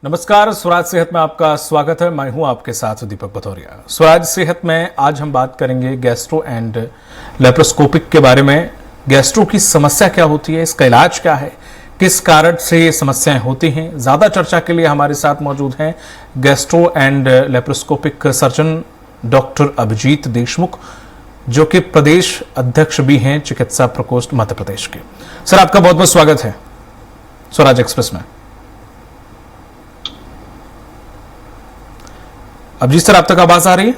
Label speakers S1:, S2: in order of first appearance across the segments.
S1: नमस्कार, स्वराज सेहत में आपका स्वागत है। मैं हूं आपके साथ दीपक भदौरिया। स्वराज सेहत में आज हम बात करेंगे गैस्ट्रो एंड लेप्रोस्कोपिक के बारे में। गैस्ट्रो की समस्या क्या होती है, इसका इलाज क्या है, किस कारण से ये समस्याएं होती हैं। ज़्यादा चर्चा के लिए हमारे साथ मौजूद हैं gastro and laparoscopic surgeon doctor Abhijit Deshmukh, जो कि प्रदेश अध्यक्ष भी हैं चिकित्सा प्रकोष्ठ मध्य प्रदेश के। सर, आपका बहुत बहुत स्वागत है स्वराज एक्सप्रेस में। अभिजीत सर, आप तक आवाज आ रही है?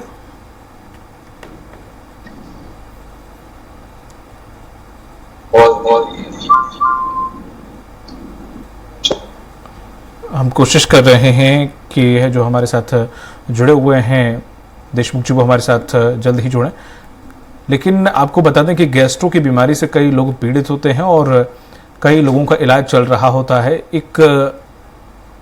S1: हम कोशिश कर रहे हैं कि यह जो हमारे साथ जुड़े हुए हैं देशमुख जी, वो हमारे साथ जल्द ही जुड़ें। लेकिन आपको बता दें कि गैस्ट्रो की बीमारी से कई लोग पीड़ित होते हैं और कई लोगों का इलाज चल रहा होता है। एक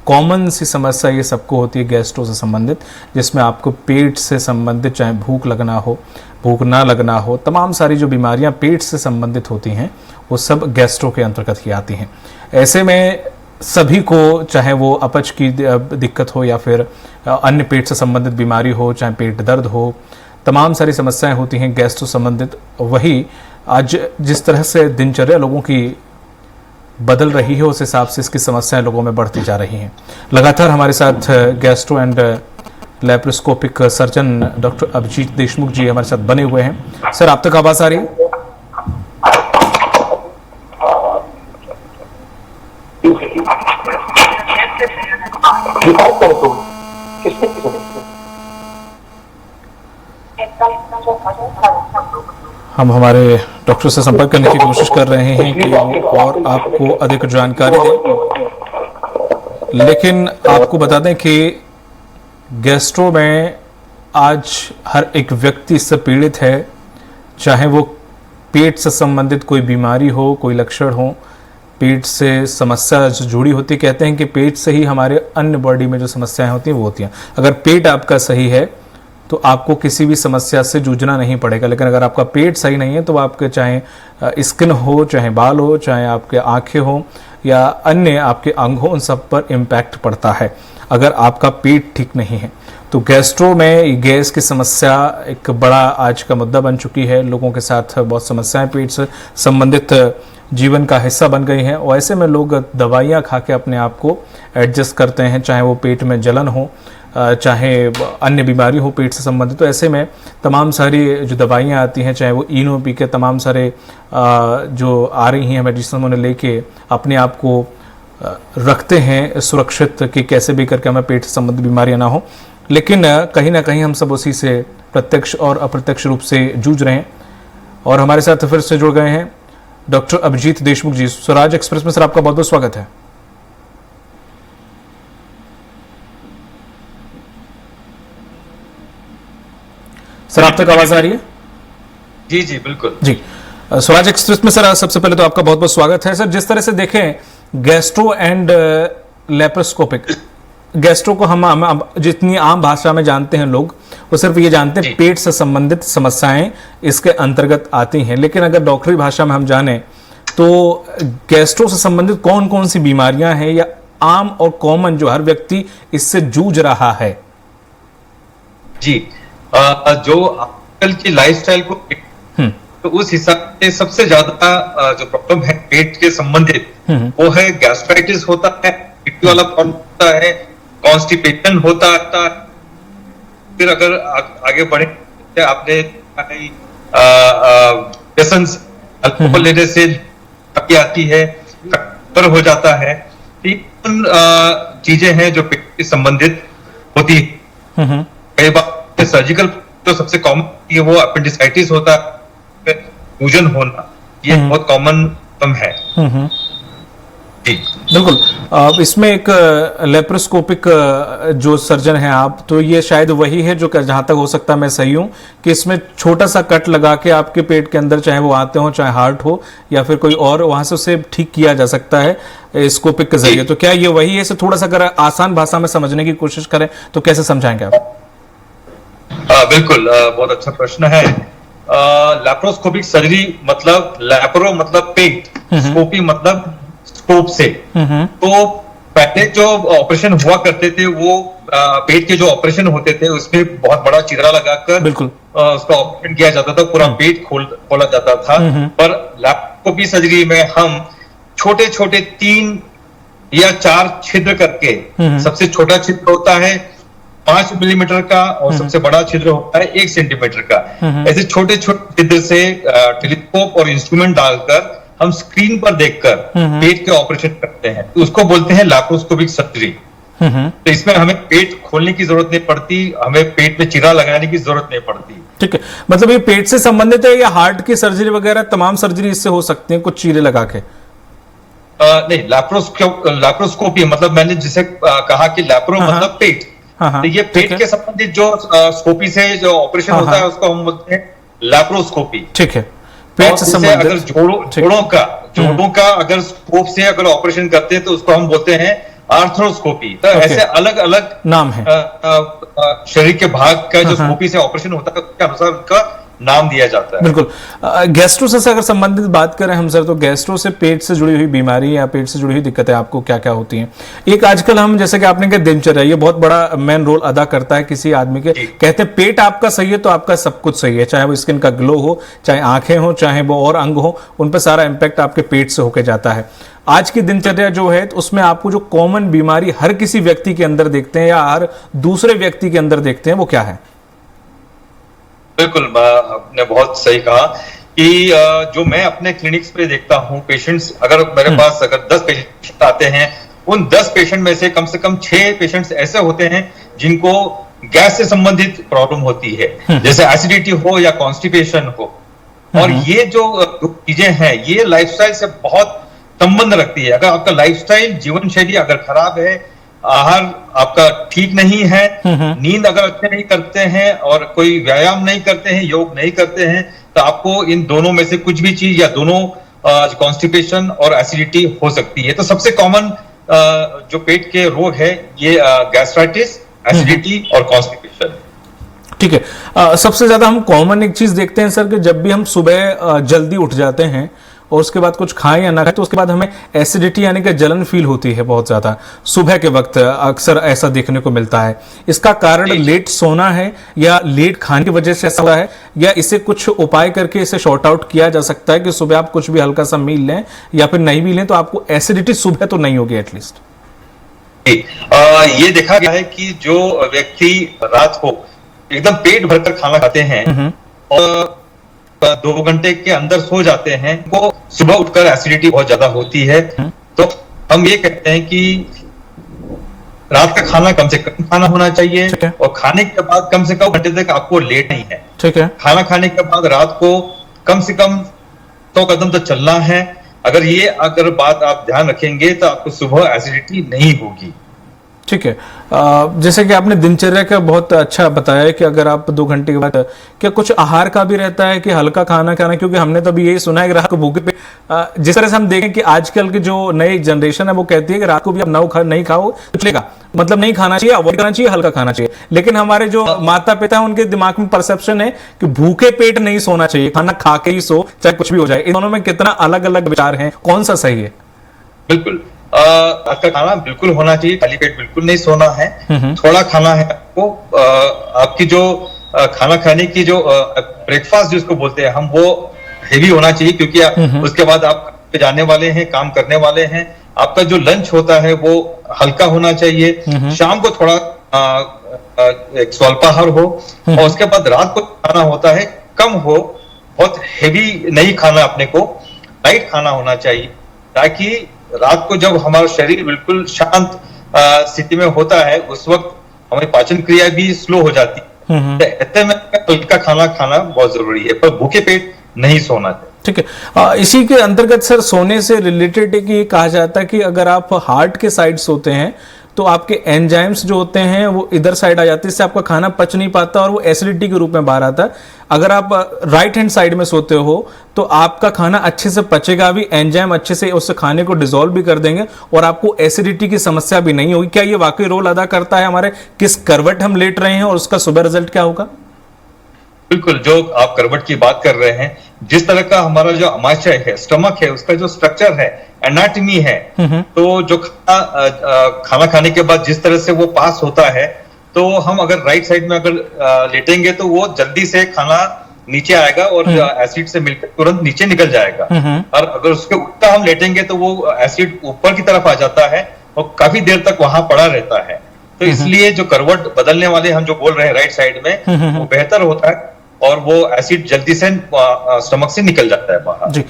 S1: कॉमन सी समस्या ये सबको होती है गैस्ट्रो से संबंधित, जिसमें आपको पेट से संबंधित, चाहे भूख लगना हो, भूख ना लगना हो, तमाम सारी जो बीमारियां पेट से संबंधित होती हैं वो सब गैस्ट्रो के अंतर्गत ही आती हैं। ऐसे में सभी को, चाहे वो अपच की दिक्कत हो या फिर अन्य पेट से संबंधित बीमारी हो, चाहे पेट दर्द हो, तमाम सारी समस्याएं होती हैं गैस्ट्रो संबंधित। वही आज जिस तरह से दिनचर्या लोगों की बदल रही है, उस हिसाब से इसकी समस्याएं लोगों में बढ़ती जा रही हैं। लगातार हमारे साथ gastro and laparoscopic surgeon doctor Abhijit Deshmukh ji हमारे साथ बने हुए हैं। सर, आप तक आवाज आ रही है? हम हमारे डॉक्टर से संपर्क करने की कोशिश कर रहे हैं कि वो और आपको अधिक जानकारी दें। लेकिन आपको बता दें कि गैस्ट्रो में आज हर एक व्यक्ति इससे पीड़ित है, चाहे वो पेट से संबंधित कोई बीमारी हो, कोई लक्षण हो, पेट से समस्या जो जुड़ी होती। कहते हैं कि पेट से ही हमारे अन्य बॉडी में जो समस्याएं होती हैं वो होती हैं। अगर पेट आपका सही है तो आपको किसी भी समस्या से जूझना नहीं पड़ेगा। लेकिन अगर आपका पेट सही नहीं है तो आपके चाहे स्किन हो, चाहे बाल हो, चाहे आपके आंखें हो या अन्य आपके अंग हो, उन सब पर इम्पैक्ट पड़ता है अगर आपका पेट ठीक नहीं है। तो गैस्ट्रो में गैस की समस्या एक बड़ा आज का मुद्दा बन चुकी है। लोगों के साथ बहुत समस्याएं पेट से संबंधित जीवन का हिस्सा बन गई हैं और ऐसे में लोग दवाइयाँ खा के अपने आप को एडजस्ट करते हैं, चाहे वो पेट में जलन हो, चाहे अन्य बीमारी हो पेट से संबंधित। तो ऐसे में तमाम सारी जो दवाइयाँ आती हैं, चाहे वो इनो पी के तमाम सारे जो आ रही हैं मेडिसिन, उन्हें लेके अपने आप को रखते हैं सुरक्षित कि कैसे भी करके हमें पेट से संबंधित बीमारियाँ ना हो। लेकिन कहीं ना कहीं हम सब उसी से प्रत्यक्ष और अप्रत्यक्ष रूप से जूझ रहे हैं। और हमारे साथ फिर से जुड़ गए हैं डॉक्टर अभिजीत देशमुख जी। स्वराज एक्सप्रेस में सर आपका बहुत बहुत स्वागत है। सर, आप तक आवाज आ रही है?
S2: जी जी बिल्कुल जी।
S1: स्वराज एक्सप्रेस में सर सबसे पहले तो आपका बहुत बहुत स्वागत है। सर, जिस तरह से देखें गैस्ट्रो एंड लेप्रोस्कोपिक, गैस्ट्रो को हम जितनी आम भाषा में जानते हैं लोग, वो सिर्फ ये जानते हैं पेट से संबंधित समस्याएं इसके अंतर्गत आती हैं। लेकिन अगर डॉक्टरी भाषा में हम जाने तो गैस्ट्रो से संबंधित कौन कौन सी बीमारियां हैं या आम और कॉमन जो हर व्यक्ति इससे जूझ रहा है?
S2: जी, जो आजकल की लाइफस्टाइल को तो उस हिसाब से सबसे ज्यादा जो प्रॉब्लम है पेट के संबंधित वो है गैस्ट्राइटिस होता है, पेट वाला प्रॉब्लम होता है, कॉन्स्टिपेशन होता है। फिर अगर आगे बढ़े, आपने अल्कोहल लेने से आती है, पर हो जाता है। तीन चीजें हैं जो पेट से संबंधित होती है। कई बार सर्जिकल तो सबसे कॉमन है, वो अपेंडिसाइटिस होता है, फ्यूजन होना, ये बहुत कॉमन है। जी
S1: बिल्कुल। इसमें एक लेप्रोस्कोपिक जो सर्जन है आप, तो ये शायद वही है जो जहां तक हो सकता है मैं सही हूं कि इसमें छोटा सा कट लगा के आपके पेट के अंदर, चाहे वो आते हो, चाहे हार्ट हो या फिर कोई और, वहां से उसे ठीक किया जा सकता है स्कोपिक के जरिए। तो क्या ये वही है? इसे थोड़ा सा अगर आसान भाषा में समझने की कोशिश करें तो कैसे समझाएंगे आप?
S2: बिल्कुल, बहुत अच्छा प्रश्न है। लैप्रोस्कोपिक सर्जरी मतलब लैप्रो मतलब पेट, स्कोपी मतलब स्कोप से। तो पहले जो ऑपरेशन हुआ करते थे वो पेट के जो ऑपरेशन होते थे उसमें बहुत बड़ा चिरा लगाकर
S1: बिल्कुल
S2: उसका ऑपरेशन किया जाता था, पूरा पेट खोला जाता था। पर लैप्रोस्कोपी सर्जरी में हम छोटे छोटे 3 या 4 छिद्र करके, सबसे छोटा छिद्र होता है 5 मिलीमीटर का और सबसे बड़ा छिद्र होता है 1 सेंटीमीटर का। ऐसे छोटे छोटे छिद्र से टेलीस्कोप और इंस्ट्रूमेंट डालकर हम स्क्रीन पर देखकर पेट के ऑपरेशन करते हैं, तो उसको बोलते हैं लैप्रोस्कोपिक सर्जरी। तो इसमें हमें पेट खोलने की जरूरत नहीं पड़ती, हमें पेट में चिरा लगाने की जरूरत नहीं पड़ती।
S1: ठीक है, मतलब ये पेट से संबंधित है या हार्ट की सर्जरी वगैरह तमाम सर्जरी इससे हो सकती है कुछ चीरे लगा के?
S2: नहीं, लैप्रोस्कोपी मतलब मैंने जिसे कहा कि लैप्रो मतलब पेट, तो ये पेट के संबंधित जो स्कोपी से जो ऑपरेशन होता है उसको हम बोलते हैं लैप्रोस्कोपी।
S1: ठीक है, पेट से संबंधित।
S2: अगर जोड़ों का अगर स्कोप से अगर ऑपरेशन करते हैं तो उसको हम बोलते हैं आर्थ्रोस्कोपी। तो ऐसे अलग अलग
S1: नाम है
S2: शरीर के भाग का जो स्कोपी से ऑपरेशन होता है उसके अनुसार उनका नाम दिया जाता है।
S1: बिल्कुल। गैस्ट्रो से अगर संबंधित बात करें हम सर, तो गैस्ट्रो से पेट से जुड़ी हुई बीमारी या पेट से जुड़ी हुई दिक्कतें आपको क्या क्या होती हैं? एक आजकल हम जैसे कि आपने कहा दिनचर्या, ये बहुत बड़ा मेन रोल अदा करता है किसी आदमी के। कहते हैं पेट आपका सही है तो आपका सब कुछ सही है, चाहे वो स्किन का ग्लो हो, चाहे आंखें हो, चाहे वो और अंग हो, उन पर सारा इंपैक्ट आपके पेट से होकर जाता है। आज की दिनचर्या जो है तो उसमें आपको जो कॉमन बीमारी हर किसी व्यक्ति के अंदर देखते हैं या हर दूसरे व्यक्ति के अंदर देखते हैं, वो क्या है?
S2: बिल्कुल, आपने बहुत सही कहा कि जो मैं अपने क्लिनिक्स पे देखता हूँ पेशेंट्स, अगर मेरे पास अगर 10 पेशेंट आते हैं, उन 10 पेशेंट में से कम 6 पेशेंट्स ऐसे होते हैं जिनको गैस से संबंधित प्रॉब्लम होती है, जैसे एसिडिटी हो या कॉन्स्टिपेशन हो। और ये जो चीजें हैं ये लाइफस्टाइल से बहुत संबंध रखती है। अगर आपका लाइफस्टाइल, जीवन शैली अगर खराब है, आहार आपका ठीक नहीं है, नींद अगर अच्छे नहीं करते हैं और कोई व्यायाम नहीं करते हैं, योग नहीं करते हैं, तो आपको इन दोनों में से कुछ भी चीज या दोनों कॉन्स्टिपेशन और एसिडिटी हो सकती है। तो सबसे कॉमन जो पेट के रोग है ये गैस्ट्राइटिस, एसिडिटी और कॉन्स्टिपेशन।
S1: ठीक है, सबसे ज्यादा हम कॉमन एक चीज देखते हैं सर कि जब भी हम सुबह जल्दी उठ जाते हैं और उसके बाद कुछ खाएं या ना खाएं तो उसके बाद हमें एसिडिटी यानी कि जलन फील होती है बहुत ज्यादा सुबह के वक्त, अक्सर ऐसा देखने को मिलता है। इसका कारण लेट सोना है या लेट खाने की वजह से ऐसा हुआ है, या इसे कुछ उपाय करके इसे शॉर्ट आउट किया जा सकता है कि सुबह आप कुछ भी हल्का सा मील लें या फिर नहीं भी लें तो आपको एसिडिटी सुबह तो नहीं होगी एटलीस्ट?
S2: ये देखा गया है कि जो व्यक्ति रात को एकदम पेट भरकर खाना खाते हैं और 2 घंटे के अंदर सो जाते हैं, वो सुबह उठकर एसिडिटी बहुत ज्यादा होती है। तो हम ये कहते हैं कि रात का खाना कम से कम खाना होना चाहिए और खाने के बाद कम से कम घंटे तक आपको लेट नहीं है। ठीक है, खाना खाने के बाद रात को कम से कम 100 कदम तो चलना है। अगर बात आप ध्यान रखेंगे तो आपको सुबह एसिडिटी नहीं होगी।
S1: ठीक है, जैसे कि आपने दिनचर्या का बहुत अच्छा बताया कि अगर आप 2 घंटे के बाद क्या कुछ आहार का भी रहता है कि हल्का खाना खाना, क्योंकि हमने तो अभी यही सुना है कि रात को भूखे पे जिस तरह से हम देखें कि आजकल की जो नई जनरेशन है वो कहती है कि रात को भी आप नहीं खाओ तो चलेगा, मतलब नहीं खाना चाहिए, अवॉइड करना चाहिए, हल्का खाना चाहिए। लेकिन हमारे जो माता पिता है उनके दिमाग में परसेप्शन है कि भूखे पेट नहीं सोना चाहिए, खाना खा के ही सो चाहे कुछ भी हो जाए। इन दोनों में कितना अलग अलग विचार है, कौन सा सही है?
S2: बिल्कुल, आपका खाना बिल्कुल होना चाहिए, खाली पेट बिल्कुल नहीं सोना है। थोड़ा खाना है आपको, आपकी जो खाना खाने की जो ब्रेकफास्ट जिसको बोलते हैं हम, वो हेवी होना चाहिए क्योंकि उसके बाद आप जाने वाले हैं, काम करने वाले हैं। आपका जो लंच होता है वो हल्का होना चाहिए। शाम को थोड़ा एक स्वल्पाहार हो और उसके बाद रात को खाना होता है कम हो, बहुत हेवी नहीं खाना, अपने को लाइट खाना होना चाहिए, ताकि रात को जब हमारा शरीर बिल्कुल शांत स्थिति में होता है उस वक्त हमारी पाचन क्रिया भी स्लो हो जाती है। तो ऐसे में हल्का खाना खाना बहुत जरूरी है, पर भूखे पेट नहीं सोना चाहिए।
S1: ठीक है, इसी के अंतर्गत सर सोने से रिलेटेड एक ये कहा जाता है कि अगर आप हार्ट के साइड सोते हैं तो आपके एंजाइम्स जो होते हैं वो इधर साइड आ जाते हैं, इससे आपका खाना पच नहीं पाता और वो एसिडिटी के रूप में बाहर आता है। अगर आप राइट हैंड साइड में सोते हो तो आपका खाना अच्छे से पचेगा भी, एंजाइम अच्छे से उस खाने को डिसॉल्व भी कर देंगे और आपको एसिडिटी की समस्या भी नहीं होगी। क्या ये वाकई रोल अदा करता है हमारे किस करवट हम लेट रहे हैं और उसका सुबह रिजल्ट क्या होगा?
S2: बिल्कुल, जो आप करवट की बात कर रहे हैं, जिस तरह का हमारा जो अमाशय है, स्टमक है, उसका जो स्ट्रक्चर है एनाटमी है, तो जो खाना खाने के बाद जिस तरह से वो पास होता है, तो हम अगर राइट साइड में अगर लेटेंगे तो वो जल्दी से खाना नीचे आएगा और एसिड से मिलकर तुरंत नीचे निकल जाएगा। और अगर उसके उल्टा हम लेटेंगे तो वो एसिड ऊपर की तरफ आ जाता है और काफी देर तक वहां पड़ा रहता है। तो इसलिए जो करवट बदलने वाले हम जो बोल रहे हैं राइट साइड में, वो बेहतर होता है और वो एसिड जल्दी से स्टमक से निकल जाता है बाहर। जी,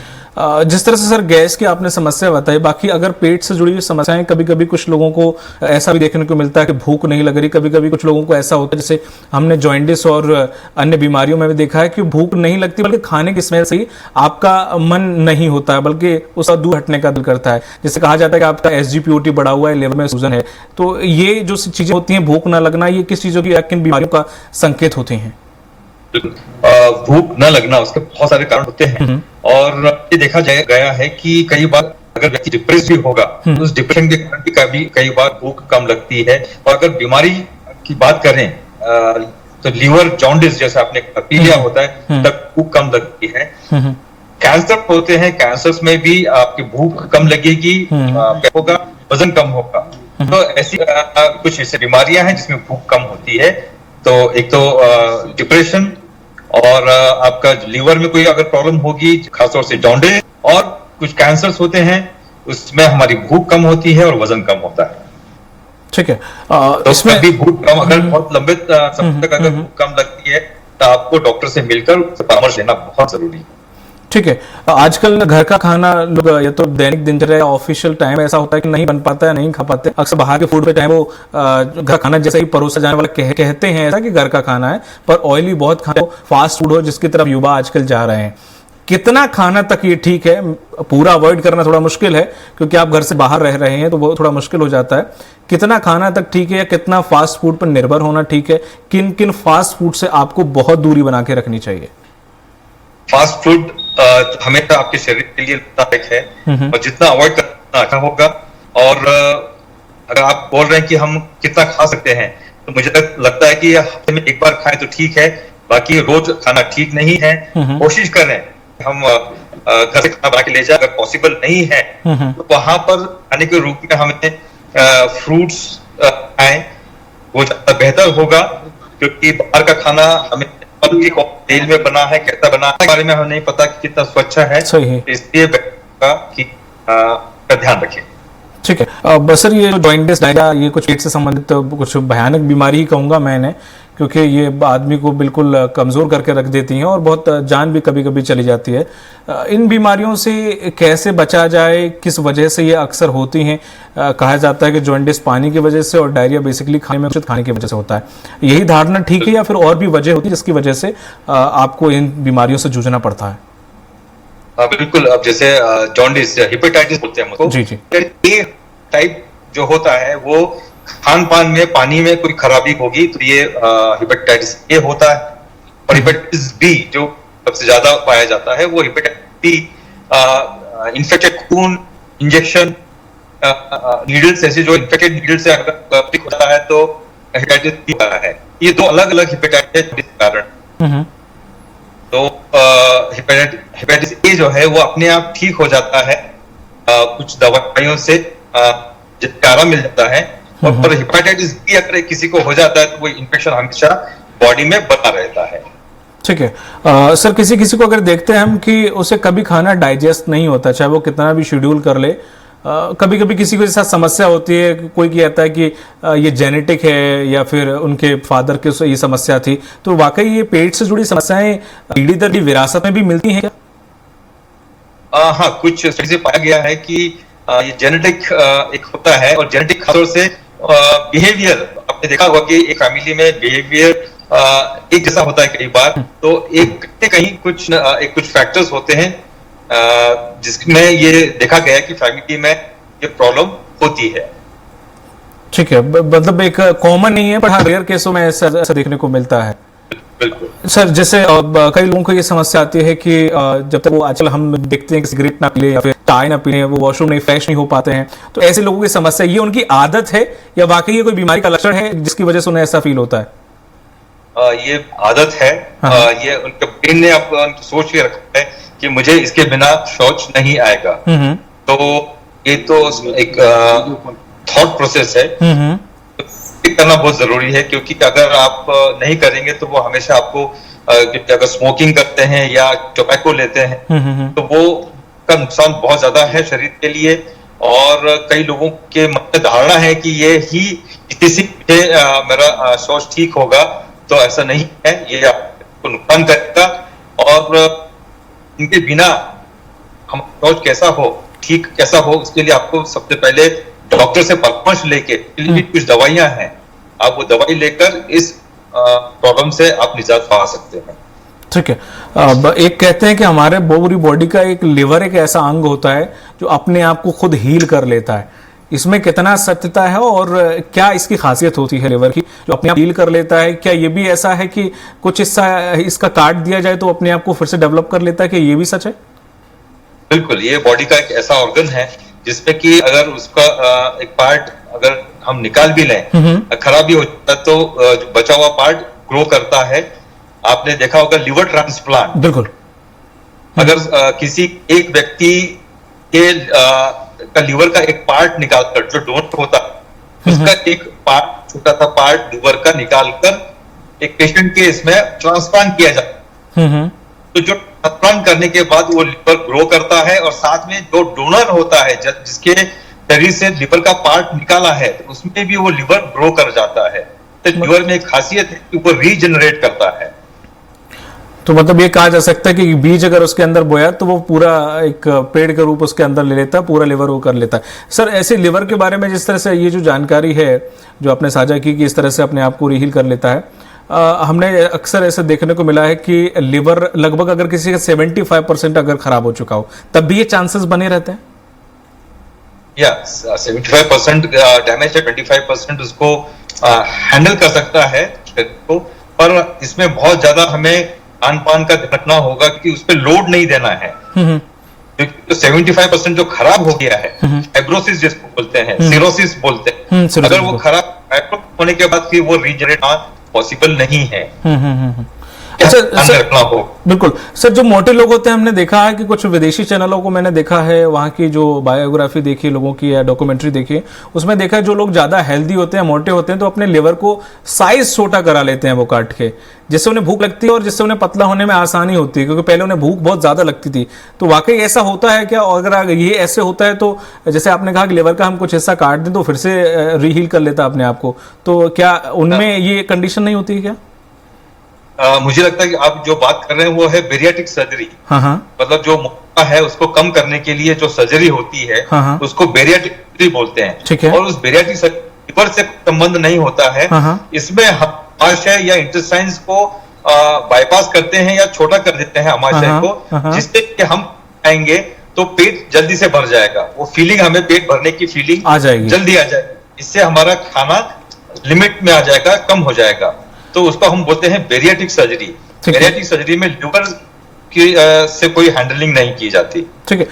S1: जिस तरह से सर गैस की आपने समस्या बताई, बाकी अगर पेट से जुड़ी हुई समस्याएं, कभी कभी कुछ लोगों को ऐसा भी देखने को मिलता है कि भूख नहीं लग रही, कभी कभी कुछ लोगों को ऐसा होता है, जैसे हमने जॉइंटिस और अन्य बीमारियों में भी देखा है कि भूख नहीं लगती बल्कि खाने की स्मेल से ही आपका मन नहीं होता है, बल्कि उसका दूर हटने का दिल करता है। जैसे कहा जाता है कि आपका SGPOT बढ़ा हुआ है, लिवर में सूजन है। तो ये जो चीजें होती हैं, भूख ना लगना, ये किस चीजों की, किन बीमारियों का संकेत होते हैं?
S2: भूख न लगना, उसके बहुत सारे कारण होते हैं और ये देखा गया है कि कई बार अगर व्यक्ति डिप्रेस भी होगा तो उस डिप्रेशन के कारण भी कई बार भूख कम लगती है। और अगर बीमारी की बात करें तो लीवर जॉन्डिस जैसा आपने पीलिया होता है तब भूख कम लगती है। कैंसर होते हैं, कैंसर्स में भी आपकी भूख कम लगेगी, होगा वजन कम होगा। तो ऐसी कुछ ऐसी बीमारियां हैं जिसमें भूख कम होती है। तो एक तो डिप्रेशन और आपका लीवर में कोई अगर प्रॉब्लम होगी, खासतौर से जॉन्डिस, और कुछ कैंसर्स होते हैं उसमें हमारी भूख कम होती है और वजन कम होता है।
S1: ठीक है,
S2: तो इसमें भी भूख कम, अगर बहुत लंबे समय तक अगर भूख कम लगती है तो आपको डॉक्टर से मिलकर परामर्श लेना बहुत जरूरी है।
S1: ठीक है, आजकल घर का खाना लोग, या तो दैनिक दिनचर्या, ऑफिशियल टाइम ऐसा होता है कि नहीं बन पाता है, नहीं खा पाते। अक्सर बाहर के फूड पे टाइम वो घर खाना जैसा ही परोसा जाने वाला कहते हैं ऐसा कि घर का खाना है, पर ऑयली बहुत खाना हो, फास्ट फूड हो, जिसकी तरफ युवा आजकल जा रहे हैं। कितना खाना तक ये ठीक है? पूरा अवॉइड करना थोड़ा मुश्किल है क्योंकि आप घर से बाहर रह रहे हैं, तो वो थोड़ा मुश्किल हो जाता है। कितना खाना तक ठीक है या कितना फास्ट फूड पर निर्भर होना ठीक है? किन किन फास्ट फूड से आपको बहुत दूरी बना के रखनी चाहिए?
S2: फास्ट फूड हमेशा आपके शरीर के लिए नुकसानदायक है और जितना अवॉइड करना अच्छा होगा। और अगर आप बोल रहे हैं कि हम कितना खा सकते हैं, तो मुझे लगता है कि हफ्ते में एक बार खाएं तो ठीक है, बाकी रोज खाना ठीक नहीं है। कोशिश करें हम घर से खाना बना के ले जाए, अगर पॉसिबल नहीं है तो वहां पर खाने के रूप में हमें फ्रूट्स खाएं, वो ज्यादा बेहतर होगा। क्योंकि बाहर का खाना हमें तेल में बना है, कैसा बना है, बारे में हमें नहीं पता कि कितना स्वच्छ है, इसलिए ध्यान रखें।
S1: ठीक है, बसर ये जो जॉइंटिस, डायरिया, ये कुछ पेट से संबंधित कुछ भयानक बीमारी ही कहूंगा मैंने, क्योंकि ये आदमी को बिल्कुल कमजोर करके रख देती हैं और बहुत जान भी कभी कभी चली जाती है। इन बीमारियों से कैसे बचा जाए, किस वजह से ये अक्सर होती हैं? कहा जाता है कि जॉइंटिस पानी की वजह से और डायरिया बेसिकली खाने की वजह से होता है। यही धारणा ठीक है या फिर और भी वजह होती है जिसकी वजह से आपको इन बीमारियों से जूझना पड़ता है?
S2: बिल्कुल, अब जैसे जॉन्डिस, हेपेटाइटिस बोलते हैं हमको,
S1: जी।
S2: ए टाइप जो होता है वो खान पान में, पानी में कोई खराबी होगी तो ये हेपेटाइटिस ए होता है। और हेपेटाइटिस बी जो सबसे ज्यादा पाया जाता है वो हेपेटाइटिस बी, इन्फेक्टेड खून, इंजेक्शन, नीडल्स, ऐसे जो इन्फेक्टेड नीडल से अगर होता है तो हेपेटाइटिस बी होता है। ये दो अलग अलग हेपेटाइटिस कारण। तो हेपेटाइटिस ए जो है वो अपने आप ठीक हो जाता है कुछ दवाइयों से, जिसका आराम मिल जाता है। और पर हेपेटाइटिस बी अगर किसी को हो जाता है तो वो इन्फेक्शन हमेशा बॉडी में बना रहता है।
S1: ठीक है, सर किसी किसी को अगर देखते हैं हम कि उसे कभी खाना डाइजेस्ट नहीं होता, चाहे वो कितना भी शेड्यूल कर ले, कभी कभी किसी को साथ समस्या होती है। कोई कहता है कि ये जेनेटिक है या फिर उनके फादर के ये समस्या थी। तो वाकई ये पेट से जुड़ी समस्याएं पीढ़ी दर पीढ़ी विरासत में भी मिलती हैं क्या?
S2: हाँ, कुछ स्टडी से पाया गया है कि ये जेनेटिक एक होता है और जेनेटिक खासतौर से बिहेवियर, आपने देखा होगा कि एक फैमिली में बिहेवियर एक जैसा होता है कई बार, तो एक कहीं कुछ फैक्टर्स होते हैं जिसमें ये देखा गया कि फैमिली में ये प्रॉब्लम होती है।
S1: ठीक है, मतलब एक कॉमन नहीं है, पर हाँ रेयर केसों में ऐसा देखने को मिलता है।
S2: बिल्कुल
S1: सर, जैसे कई लोगों को ये समस्या आती है कि जब तक वो आजकल हम देखते हैं कि सिगरेट ना पी या फिर चाय ना पीने, वो वॉशरूम नहीं, फ्रेश नहीं हो पाते हैं। तो ऐसे लोगों की समस्या, ये उनकी आदत है या वाकई ये कोई बीमारी का लक्षण है जिसकी वजह से उन्हें ऐसा फील होता है?
S2: ये आदत है। ये उनके ब्रेन ने सोच के रखा है कि मुझे इसके बिना शौच नहीं आएगा। तो ये तो एक थॉट प्रोसेस है,
S1: हम्म,
S2: करना बहुत जरूरी है, क्योंकि अगर आप नहीं करेंगे तो वो हमेशा आपको अगर स्मोकिंग करते हैं या टोबैको लेते हैं तो वो का नुकसान बहुत ज्यादा है शरीर के लिए। और कई लोगों के मन में धारणा है कि ये ही किसी से मेरा शौच ठीक होगा, तो ऐसा नहीं है, ये आपको नुकसान करेगा। और इनके बिना हम शौच कैसा हो, ठीक कैसा हो, उसके लिए आपको सबसे पहले डॉक्टर से परामर्श लेके कुछ दवाइयां हैं, आप वो दवाई लेकर इस प्रॉब्लम से आप निजात पा सकते हैं।
S1: ठीक है। अब एक कहते हैं कि हमारे पूरी बॉडी का एक लिवर एक ऐसा अंग होता है जो अपने आप को खुद हील कर लेता है, इसमें कितना सत्यता है और क्या इसकी खासियत होती है लिवर की जो अपने आप हील कर लेता है? क्या ये भी ऐसा है कि कुछ हिस्सा इसका काट दिया जाए तो अपने आप को फिर से डेवलप कर लेता है, कि ये भी सच है?
S2: बिल्कुल, ये बॉडी का एक ऐसा ऑर्गन है जिसमें कि अगर उसका एक पार्ट अगर हम निकाल भी लें, खराब भी हो जाता है, तो जो बचा हुआ पार्ट ग्रो करता है। आपने देखा होगा लिवर ट्रांसप्लांट,
S1: बिल्कुल।
S2: अगर किसी एक व्यक्ति के का लिवर का एक पार्ट निकालकर, जो डोनर होता है उसका एक पार्ट, छोटा सा पार्ट लिवर का निकालकर एक पेशेंट के इसमें ट्रांसप्लांट किया जाता है। तो जो ट्रांसप्लांट करने के बाद वो लिवर ग्रो करता है, और साथ में जो डोनर होता है जिसके शरीर से लिवर का पार्ट निकाला है, तो उसमें भी वो लिवर ग्रो कर जाता है। तो लिवर में एक खासियत है कि वो रीजनरेट करता है।
S1: तो मतलब ये कहा जा सकता है कि बीज अगर उसके अंदर बोया तो वो पूरा एक पेड़ का रूप उसके अंदर ले लेता है, पूरा लिवर वो कर लेता है। सर, ऐसे लिवर के बारे में जिस तरह से ये जो जानकारी है जो आपने साझा की कि इस तरह से अपने आप को रीहील कर लेता है, हमने अक्सर ऐसे देखने को मिला है कि लिवर लगभग अगर किसी का 75% अगर खराब हो चुका हो तब भी ये चांसेस बने रहते हैं?
S2: 75% डैमेज है, 25% उसको हैंडल कर सकता है को, पर इसमें बहुत ज्यादा हमें खान पान का ध्यान रखना होगा कि उस पर लोड नहीं देना है। तो 75% जो खराब हो गया है, फाइब्रोसिस जिसको बोलते हैं, सिरोसिस बोलते हैं, अगर वो खराब होने के बाद फिर वो रीजनरेट पॉसिबल नहीं है।
S1: अच्छा सर,
S2: रखना हो।
S1: बिल्कुल सर, जो मोटे लोग होते हैं हमने देखा है कि कुछ विदेशी चैनलों को मैंने देखा है, वहाँ की जो बायोग्राफी देखी लोगों की या डॉक्यूमेंट्री देखी, उसमें देखा है जो लोग ज्यादा हेल्दी होते हैं, मोटे होते हैं, तो अपने लिवर को साइज छोटा करा लेते हैं वो काट के, जिससे उन्हें भूख लगती है और जिससे उन्हें पतला होने में आसानी होती है, क्योंकि पहले उन्हें भूख बहुत ज्यादा लगती थी। तो वाकई ऐसा होता है क्या? और अगर ये ऐसे होता है तो जैसे आपने कहा कि लिवर का हम कुछ हिस्सा काट दें तो फिर से रीहील कर लेता अपने आप को, तो क्या उनमें ये कंडीशन नहीं होती है क्या?
S2: मुझे लगता है कि आप जो बात कर रहे हैं वो है बेरियाट्रिक सर्जरी। मतलब जो मोटापा है उसको कम करने के लिए जो सर्जरी होती है उसको बेरियाट्रिक सर्जरी बोलते हैं।
S1: ठीक है।
S2: और उस बेरियाट्रिक सर्जरी लिवर से संबंध नहीं होता है। इसमें हम आमाशय या इंटेस्टाइन्स को बाईपास करते हैं या छोटा कर देते हैं आमाशय को, जिससे कि हम आएंगे तो पेट जल्दी से भर जाएगा। वो फीलिंग, हमें पेट भरने की फीलिंग
S1: आ जाएगी, जल्दी
S2: आ जाएगी। इससे हमारा खाना लिमिट में आ जाएगा, कम हो जाएगा। तो उसको हम बोलते हैं बेरियाट्रिक सर्जरी। बेरियाट्रिक सर्जरी में लिवर की से कोई हैंडलिंग नहीं की जाती।
S1: ठीक है।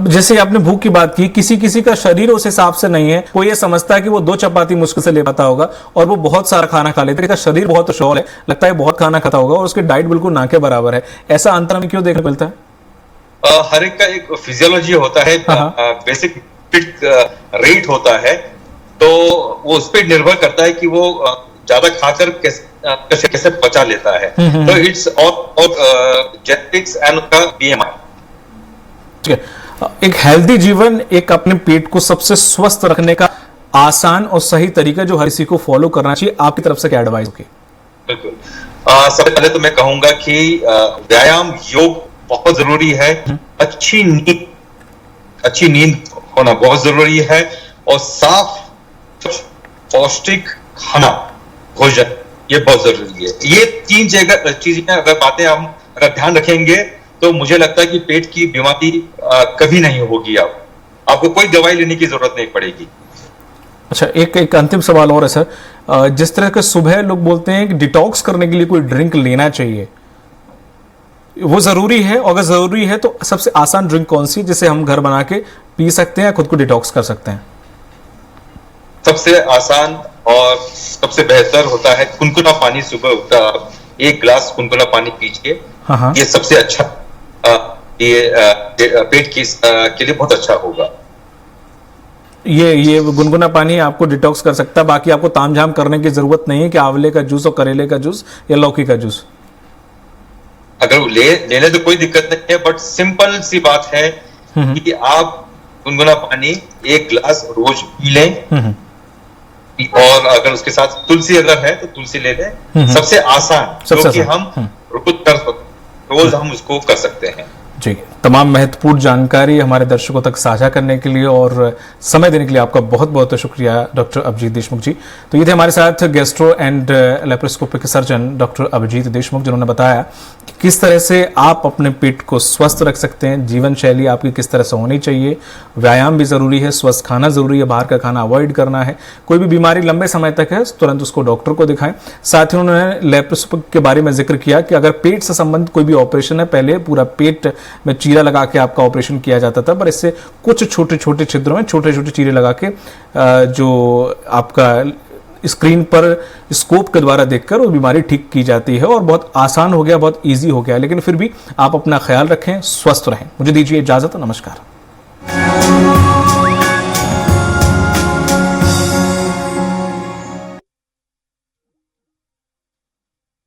S1: जैसे आपने भूख की बात की, किसी किसी का शरीर उस हिसाब से नहीं है, कोई ये समझता है कि वो 2 चपाती मुश्किल से ले पाता होगा और वो बहुत सारा खाना खा लेता है, शरीर बहुत शॉल है, लगता है बहुत खाना खाता होगा और उसकी डाइट बिल्कुल ना के बराबर है। ऐसा अंतर हमें क्यों देखने मिलता है?
S2: हर एक का एक फिजियोलॉजी होता है, बेसिक रेट होता है, तो वो उस पर निर्भर करता है कि वो ज्यादा खाकर कैसे पचा लेता है। तो इट्स और जेनेटिक्स एंड बीएमआई।
S1: ठीक है। एक हेल्दी जीवन, एक अपने पेट को सबसे स्वस्थ रखने का आसान और सही तरीका जो हर किसी को फॉलो करना चाहिए, आपकी तरफ से क्या एडवाइस होगी?
S2: बिल्कुल, सबसे पहले तो मैं कहूंगा कि व्यायाम, योग बहुत जरूरी है। अच्छी नींद होना बहुत जरूरी है, और साफ पौष्टिक खाना, भोजन, ये बहुत जरूरी है। ये 3 चीजें अगर बातें हम अगर ध्यान रखेंगे तो मुझे लगता है कि पेट की बीमारी कभी नहीं होगी। आपको कोई दवाई लेने की जरूरत नहीं पड़ेगी।
S1: अच्छा, एक अंतिम सवाल और है सर। जिस तरह के सुबह लोग बोलते हैं कि डिटॉक्स करने के लिए कोई ड्रिंक लेना चाहिए, वो जरूरी है? अगर जरूरी है तो सबसे आसान ड्रिंक कौन सी जिसे हम घर बना के पी सकते हैं, खुद को डिटॉक्स कर सकते हैं?
S2: सबसे आसान और सबसे बेहतर होता है कुनकुना पानी। सुबह उठा 1 गिलास कुनकुना पानी पीजिए। ये सबसे अच्छा, ये पेट के लिए बहुत अच्छा होगा।
S1: ये गुनगुना पानी आपको डिटॉक्स कर सकता है, बाकी आपको तामझाम करने की जरूरत नहीं है कि आंवले का जूस और करेले का जूस या लौकी का जूस।
S2: अगर लेने तो कोई दिक्कत नहीं है, बट सिंपल सी बात है कि आप गुनगुना पानी 1 गिलास रोज पी लें, और अगर उसके साथ तुलसी अगर है तो तुलसी ले लें। सबसे आसान जो कि हम रोज हम उसको कर सकते हैं।
S1: जी, तमाम महत्वपूर्ण जानकारी हमारे दर्शकों तक साझा करने के लिए और समय देने के लिए आपका बहुत बहुत शुक्रिया डॉक्टर अभिजीत देशमुख जी। तो ये थे हमारे साथ gastro and laparoscopic surgeon doctor Abhijit Deshmukh, जिन्होंने बताया कि किस तरह से आप अपने पेट को स्वस्थ रख सकते हैं, जीवन शैली आपकी किस तरह से होनी चाहिए, व्यायाम भी जरूरी है, स्वस्थ खाना जरूरी है, बाहर का खाना अवॉइड करना है, कोई भी बीमारी लंबे समय तक है तुरंत उसको डॉक्टर को दिखाएं। साथ ही उन्होंने लेप्रोस्कोपिक के बारे में जिक्र किया कि अगर पेट से संबंधित कोई भी ऑपरेशन है, पहले पूरा पेट में चीरा लगा के आपका ऑपरेशन किया जाता था, पर इससे कुछ छोटे छोटे छिद्रों में छोटे छोटे चीरे लगा के जो आपका स्क्रीन पर स्कोप के द्वारा देखकर वो बीमारी ठीक की जाती है और बहुत आसान हो गया, बहुत इजी हो गया। लेकिन फिर भी आप अपना ख्याल रखें, स्वस्थ रहें। मुझे दीजिए इजाजत, नमस्कार।